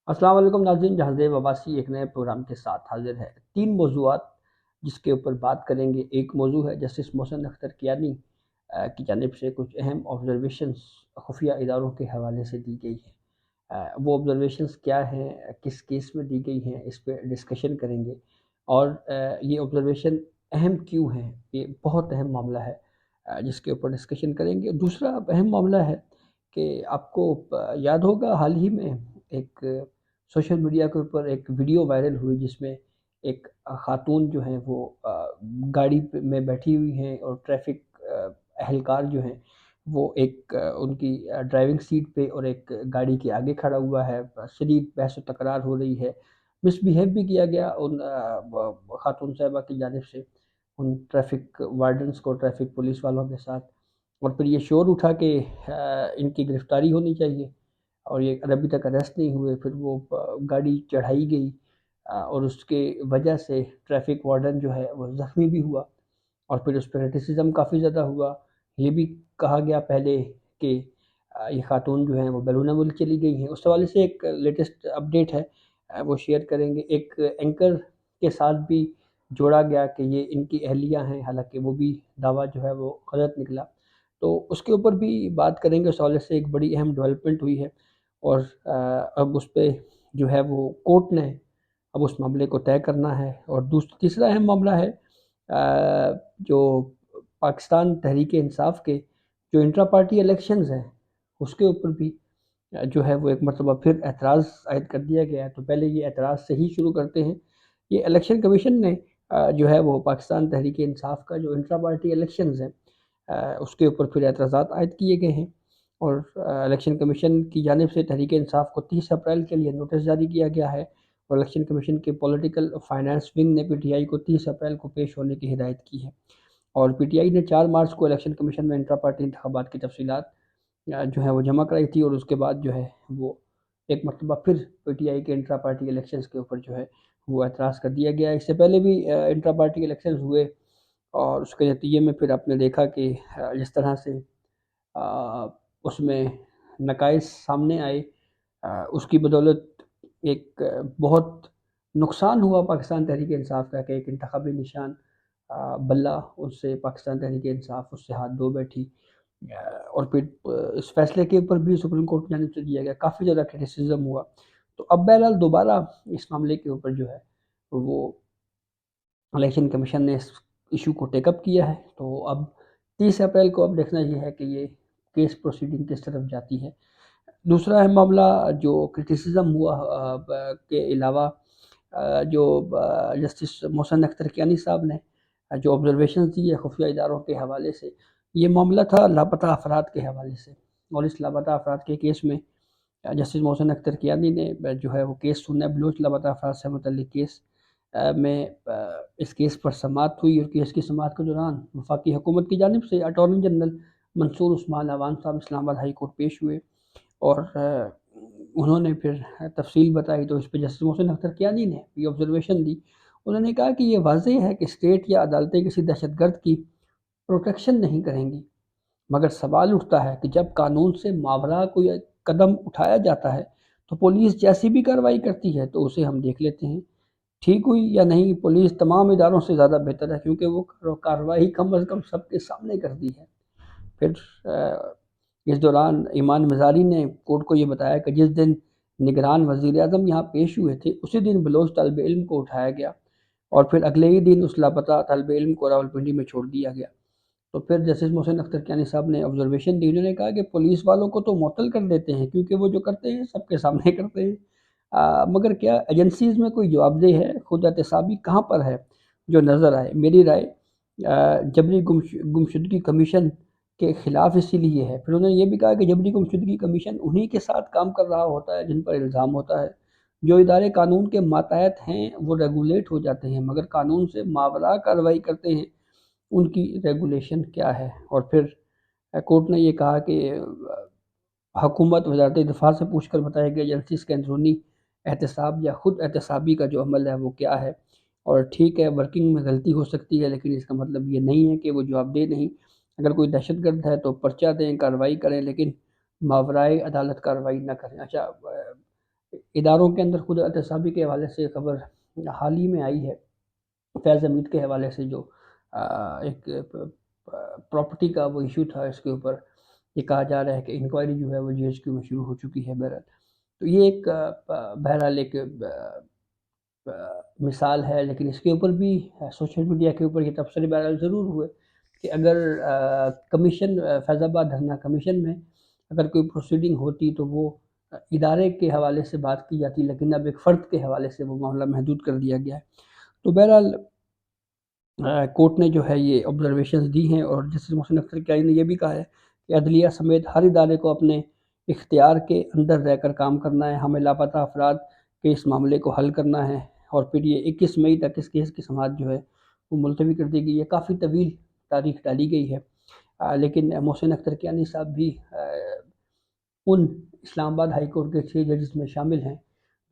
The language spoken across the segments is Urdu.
السلام علیکم ناظرین، جہاں زیب عباسی ایک نئے پروگرام کے ساتھ حاضر ہے۔ 3 موضوعات جس کے اوپر بات کریں گے۔ ایک موضوع ہے جسٹس محسن اختر کیانی کی جانب سے کچھ اہم آبزرویشنز خفیہ اداروں کے حوالے سے دی گئی ہیں۔ وہ آبزرویشنز کیا ہیں، کس کیس میں دی گئی ہیں، اس پہ ڈسکشن کریں گے۔ اور یہ آبزرویشن اہم کیوں ہیں، یہ بہت اہم معاملہ ہے جس کے اوپر ڈسکشن کریں گے۔ دوسرا اہم معاملہ ہے کہ آپ کو یاد ہوگا حال ہی میں ایک سوشل میڈیا کے اوپر ایک ویڈیو وائرل ہوئی جس میں ایک خاتون جو ہیں وہ گاڑی میں بیٹھی ہوئی ہیں اور ٹریفک اہلکار جو ہیں وہ ایک ان کی ڈرائیونگ سیٹ پہ اور ایک گاڑی کے آگے کھڑا ہوا ہے۔ شدید بحث و تکرار ہو رہی ہے، مس بیہیو بھی کیا گیا ان خاتون صاحبہ کی جانب سے ان ٹریفک وارڈنز کو، ٹریفک پولیس والوں کے ساتھ۔ اور پھر یہ شور اٹھا کہ ان کی گرفتاری ہونی چاہیے، اور یہ ابھی تک اریسٹ نہیں ہوئے۔ پھر وہ گاڑی چڑھائی گئی اور اس کے وجہ سے ٹریفک وارڈن جو ہے وہ زخمی بھی ہوا، اور پھر اس پہ کرٹیسزم کافی زیادہ ہوا۔ یہ بھی کہا گیا پہلے کہ یہ خاتون جو ہیں وہ بیرون ملک چلی گئی ہیں۔ اس حوالے سے ایک لیٹسٹ اپڈیٹ ہے، وہ شیئر کریں گے۔ ایک اینکر کے ساتھ بھی جوڑا گیا کہ یہ ان کی اہلیہ ہیں، حالانکہ وہ بھی دعویٰ جو ہے وہ غلط نکلا، تو اس کے اوپر بھی بات کریں گے۔ اس حوالے سے ایک بڑی اہم ڈیولپمنٹ ہوئی ہے، اور اب اس پہ جو ہے وہ کورٹ نے اب اس معاملے کو طے کرنا ہے۔ اور تیسرا اہم معاملہ ہے جو پاکستان تحریک انصاف کے جو انٹرا پارٹی الیکشنز ہیں اس کے اوپر بھی جو ہے وہ ایک مرتبہ پھر اعتراض عائد کر دیا گیا ہے۔ تو پہلے یہ اعتراض سے ہی شروع کرتے ہیں۔ یہ الیکشن کمیشن نے جو ہے وہ پاکستان تحریک انصاف کا جو انٹرا پارٹی الیکشنز ہیں اس کے اوپر پھر اعتراضات عائد کیے گئے ہیں، اور الیکشن کمیشن کی جانب سے تحریک انصاف کو 30 اپریل کے لیے نوٹس جاری کیا گیا ہے، اور الیکشن کمیشن کے پولیٹیکل فائنانس ونگ نے پی ٹی آئی کو 30 اپریل کو پیش ہونے کی ہدایت کی ہے۔ اور پی ٹی آئی نے 4 مارچ کو الیکشن کمیشن میں انٹرا پارٹی انتخابات کی تفصیلات جو ہے وہ جمع کرائی تھی، اور اس کے بعد جو ہے وہ ایک مرتبہ پھر پی ٹی آئی کے انٹرا پارٹی الیکشنز کے اوپر جو ہے وہ اعتراض کر دیا گیا۔ اس سے پہلے بھی انٹرا پارٹی الیکشنز ہوئے، اور اس کے نتیجے میں پھر آپ نے دیکھا کہ جس طرح سے اس میں نقائص سامنے آئے، اس کی بدولت ایک بہت نقصان ہوا پاکستان تحریک انصاف کا، کہ ایک انتخابی نشان بلہ اس سے پاکستان تحریک انصاف اس سے ہاتھ دھو بیٹھی۔ اور پھر اس فیصلے کے اوپر بھی سپریم کورٹ کی جانب سے دیا گیا، کافی زیادہ کرٹیسزم ہوا۔ تو اب بہرحال دوبارہ اس معاملے کے اوپر جو ہے وہ الیکشن کمیشن نے اس ایشو کو ٹیک اپ کیا ہے۔ تو اب 30 اپریل کو اب دیکھنا یہ ہے کہ یہ کیس پروسیڈنگ کس طرف جاتی ہے۔ دوسرا اہم معاملہ جو کرٹیسزم ہوا کے علاوہ جو جسٹس محسن اختر کیانی صاحب نے جو آبزرویشنز دی ہے خفیہ اداروں کے حوالے سے، یہ معاملہ تھا لاپتہ افراد کے حوالے سے۔ اور اس لاپتہ افراد کے کیس میں جسٹس محسن اختر کیانی نے جو ہے وہ کیس سنا ہے، بلوچ لاپتہ افراد سے متعلق کیس میں اس کیس پر سماعت ہوئی، اور کیس کی سماعت کے دوران وفاقی حکومت کی جانب سے اٹارنی جنرل منصور عثمان اعوان صاحب اسلام آباد ہائی کورٹ پیش ہوئے، اور انہوں نے پھر تفصیل بتائی۔ تو اس پہ جسٹس محسن اختر کیانی نے یہ آبزرویشن دی۔ انہوں نے کہا کہ یہ واضح ہے کہ اسٹیٹ یا عدالتیں کسی دہشت گرد کی پروٹیکشن نہیں کریں گی، مگر سوال اٹھتا ہے کہ جب قانون سے ماورا کوئی قدم اٹھایا جاتا ہے تو پولیس جیسی بھی کارروائی کرتی ہے تو اسے ہم دیکھ لیتے ہیں، ٹھیک ہوئی یا نہیں۔ پولیس تمام اداروں سے زیادہ بہتر ہے، کیونکہ وہ کارروائی کم از کم سب کے سامنے کرتی ہے۔ پھر اس دوران ایمان مزاری نے کورٹ کو یہ بتایا کہ جس دن نگران وزیر اعظم یہاں پیش ہوئے تھے اسی دن بلوچ طالب علم کو اٹھایا گیا، اور پھر اگلے ہی دن اس لاپتہ طالب علم کو راولپنڈی میں چھوڑ دیا گیا۔ تو پھر جسٹس محسن اختر کیانی صاحب نے آبزرویشن دی، انہوں نے کہا کہ پولیس والوں کو تو معطل کر دیتے ہیں کیونکہ وہ جو کرتے ہیں سب کے سامنے کرتے ہیں، مگر کیا ایجنسیز میں کوئی جواب دہ ہے؟ خود احتسابی کہاں پر ہے جو نظر آئے؟ میری رائے جبری گمشدگی کمیشن کے خلاف اسی لیے ہے۔ پھر انہوں نے یہ بھی کہا کہ جبری گمشدگی کمیشن انہی کے ساتھ کام کر رہا ہوتا ہے جن پر الزام ہوتا ہے۔ جو ادارے قانون کے ماتحت ہیں وہ ریگولیٹ ہو جاتے ہیں، مگر قانون سے ماوراء کارروائی کرتے ہیں، ان کی ریگولیشن کیا ہے؟ اور پھر کورٹ نے یہ کہا کہ حکومت وزارت دفاع سے پوچھ کر بتائے کہ ایجنسیز کے اندرونی احتساب یا خود احتسابی کا جو عمل ہے وہ کیا ہے۔ اور ٹھیک ہے ورکنگ میں غلطی ہو سکتی ہے، لیکن اس کا مطلب یہ نہیں ہے کہ وہ جواب دہ نہیں۔ اگر کوئی دہشت گرد ہے تو پرچہ دیں، کارروائی کریں، لیکن ماورائے عدالت کارروائی نہ کریں۔ اچھا، اداروں کے اندر خود احتسابی کے حوالے سے خبر حال ہی میں آئی ہے، فیض حمید کے حوالے سے جو ایک پراپرٹی کا وہ ایشو تھا، اس کے اوپر یہ کہا جا رہا ہے کہ انکوائری جو ہے وہ GHQ میں شروع ہو چکی ہے۔ بہرحال تو یہ ایک بہرحال ایک مثال ہے، لیکن اس کے اوپر بھی سوشل میڈیا کے اوپر یہ تبصرے بہرحال ضرور ہوئے کہ اگر کمیشن فیض آباد دھرنا کمیشن میں اگر کوئی پروسیڈنگ ہوتی تو وہ ادارے کے حوالے سے بات کی جاتی، لیکن اب ایک فرد کے حوالے سے وہ معاملہ محدود کر دیا گیا ہے۔ تو بہرحال کورٹ نے جو ہے یہ آبزرویشنز دی ہیں، اور جسٹس محسن اختر کیانی نے یہ بھی کہا ہے کہ عدلیہ سمیت ہر ادارے کو اپنے اختیار کے اندر رہ کر کام کرنا ہے، ہمیں لاپتہ افراد کے اس معاملے کو حل کرنا ہے، اور پھر یہ 21 مئی تک اس کیس کی سماعت جو ہے وہ ملتوی کر دی گئی ہے۔ کافی طویل تاریخ ڈالی گئی ہے، لیکن محسن اختر کیانی صاحب بھی ان اسلام آباد ہائی کورٹ کے 6 ججز میں شامل ہیں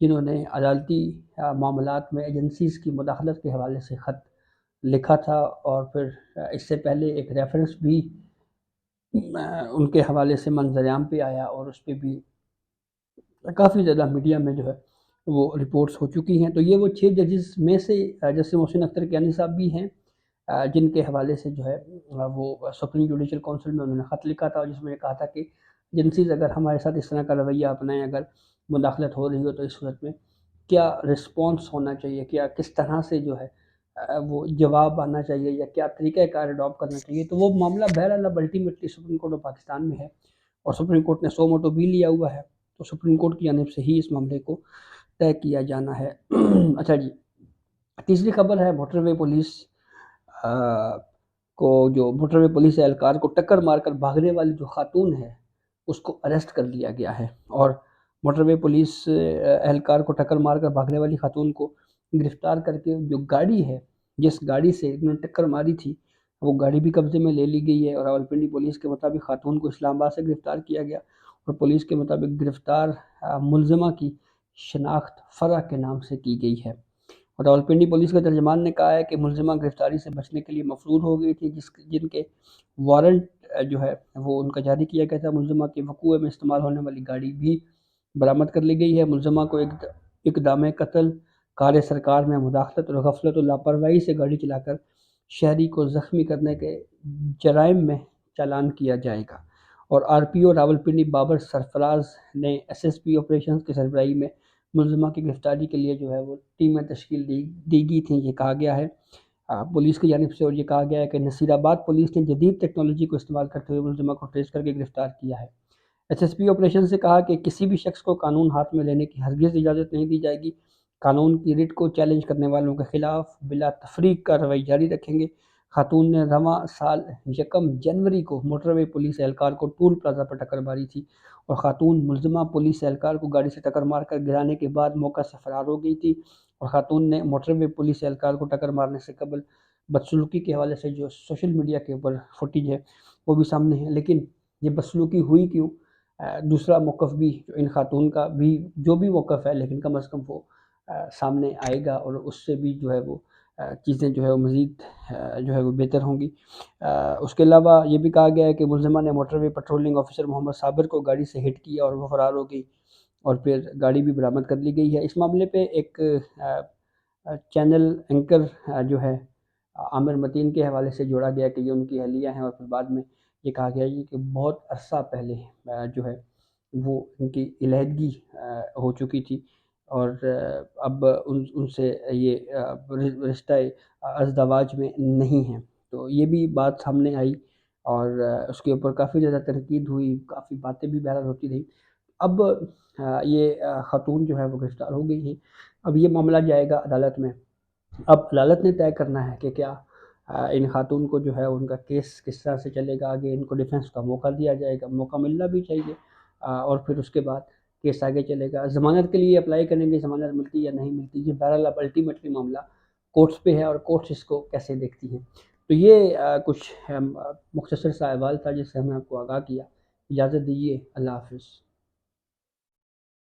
جنہوں نے عدالتی معاملات میں ایجنسیز کی مداخلت کے حوالے سے خط لکھا تھا، اور پھر اس سے پہلے ایک ریفرنس بھی ان کے حوالے سے منظر عام پہ آیا، اور اس پہ بھی کافی زیادہ میڈیا میں جو ہے وہ رپورٹس ہو چکی ہیں۔ تو یہ وہ 6 ججز میں سے جسٹس محسن اختر کیانی صاحب بھی ہیں جن کے حوالے سے جو ہے وہ سپریم جوڈیشل کونسل میں انہوں نے خط لکھا تھا، اور جس میں یہ کہا تھا کہ ایجنسیز اگر ہمارے ساتھ اس طرح کا رویہ اپنائیں، اگر مداخلت ہو رہی ہو تو اس صورت میں کیا رسپانس ہونا چاہیے، کیا کس طرح سے جو ہے وہ جواب آنا چاہیے، یا کیا طریقہ کار اڈاپٹ کرنا چاہیے۔ تو وہ معاملہ بہرحال اب ultimately supreme court of Pakistan میں ہے، اور سپریم کورٹ نے سو موٹو بھی لیا ہوا ہے، تو سپریم کورٹ کی جانب سے ہی اس معاملے کو طے کیا جانا ہے۔ اچھا جی، تیسری خبر ہے موٹر وے پولیس کو، جو موٹر وے پولیس اہلکار کو ٹکر مار کر بھاگنے والی جو خاتون ہے اس کو اریسٹ کر لیا گیا ہے، اور موٹر وے پولیس اہلکار کو ٹکر مار کر بھاگنے والی خاتون کو گرفتار کر کے جو گاڑی ہے، جس گاڑی سے انہوں نے ٹکر ماری تھی، وہ گاڑی بھی قبضے میں لے لی گئی ہے، اور راولپنڈی پولیس کے مطابق خاتون کو اسلام آباد سے گرفتار کیا گیا، اور پولیس کے مطابق گرفتار ملزمہ کی شناخت فرح کے نام سے کی گئی ہے۔ اور راولپنڈی پولیس کے ترجمان نے کہا ہے کہ ملزمہ گرفتاری سے بچنے کے لیے مفرور ہو گئی تھی، جن کے وارنٹ جو ہے وہ ان کا جاری کیا گیا تھا۔ ملزمہ کے وقوع میں استعمال ہونے والی گاڑی بھی برآمد کر لی گئی ہے۔ ملزمہ کو اقدام قتل، کار سرکار میں مداخلت اور غفلت و لاپرواہی سے گاڑی چلا کر شہری کو زخمی کرنے کے جرائم میں چالان کیا جائے گا۔ اور RPO راولپنڈی بابر سرفراز نے SSP آپریشنز کی سربراہی میں ملزمہ کی گرفتاری کے لیے جو ہے وہ ٹیمیں تشکیل دی گئی تھیں، یہ کہا گیا ہے پولیس کی جانب سے، اور یہ کہا گیا ہے کہ نصیر آباد پولیس نے جدید ٹیکنالوجی کو استعمال کرتے ہوئے ملزمہ کو ٹریس کر کے گرفتار کیا ہے۔ SSP آپریشن سے کہا کہ کسی بھی شخص کو قانون ہاتھ میں لینے کی ہرگز اجازت نہیں دی جائے گی، قانون کی رٹ کو چیلنج کرنے والوں کے خلاف بلا تفریق کارروائی جاری رکھیں گے۔ خاتون نے رواں سال 1 جنوری کو موٹر وے پولیس اہلکار کو ٹول پلازا پر ٹکر ماری تھی، اور خاتون ملزمہ پولیس اہلکار کو گاڑی سے ٹکر مار کر گرانے کے بعد موقع سے فرار ہو گئی تھی، اور خاتون نے موٹر وے پولیس اہلکار کو ٹکر مارنے سے قبل بدسلوکی کے حوالے سے جو سوشل میڈیا کے اوپر فوٹیج ہے وہ بھی سامنے ہے۔ لیکن یہ بدسلوکی ہوئی کیوں، دوسرا موقف بھی جو ان خاتون کا بھی جو بھی موقف ہے، لیکن کم از کم وہ سامنے آئے گا، اور اس سے بھی جو ہے وہ چیزیں جو ہے وہ مزید جو ہے وہ بہتر ہوں گی۔ اس کے علاوہ یہ بھی کہا گیا ہے کہ ملزمہ نے موٹر وے پٹرولنگ آفیسر محمد صابر کو گاڑی سے ہٹ کیا اور وہ فرار ہو گئی، اور پھر گاڑی بھی برآمد کر لی گئی ہے۔ اس معاملے پہ ایک چینل اینکر جو ہے عامر متین کے حوالے سے جوڑا گیا کہ یہ ان کی اہلیہ ہیں، اور پھر بعد میں یہ کہا گیا کہ بہت عرصہ پہلے جو ہے وہ ان کی علیحدگی ہو چکی تھی، اور اب ان سے یہ رشتہ ازدواج میں نہیں ہیں۔ تو یہ بھی بات سامنے آئی، اور اس کے اوپر کافی زیادہ تنقید ہوئی، کافی باتیں بھی بہرحال ہوتی رہی۔ اب یہ خاتون جو ہے وہ گرفتار ہو گئی ہیں، اب یہ معاملہ جائے گا عدالت میں۔ اب عدالت نے طے کرنا ہے کہ کیا ان خاتون کو جو ہے ان کا کیس کس طرح سے چلے گا، آگے ان کو ڈیفنس کا موقع دیا جائے گا، موقع ملنا بھی چاہیے، اور پھر اس کے بعد کیس آگے چلے گا۔ ضمانت کے لیے اپلائی کریں گے، ضمانت ملتی یا نہیں ملتی، یہ بہرحال اب الٹیمیٹلی معاملہ کورٹس پہ ہے، اور کورٹس اس کو کیسے دیکھتی ہیں۔ تو یہ کچھ مختصر سا احوال تھا جس سے ہمیں آپ کو آگاہ کیا۔ اجازت دیجیے، اللہ حافظ۔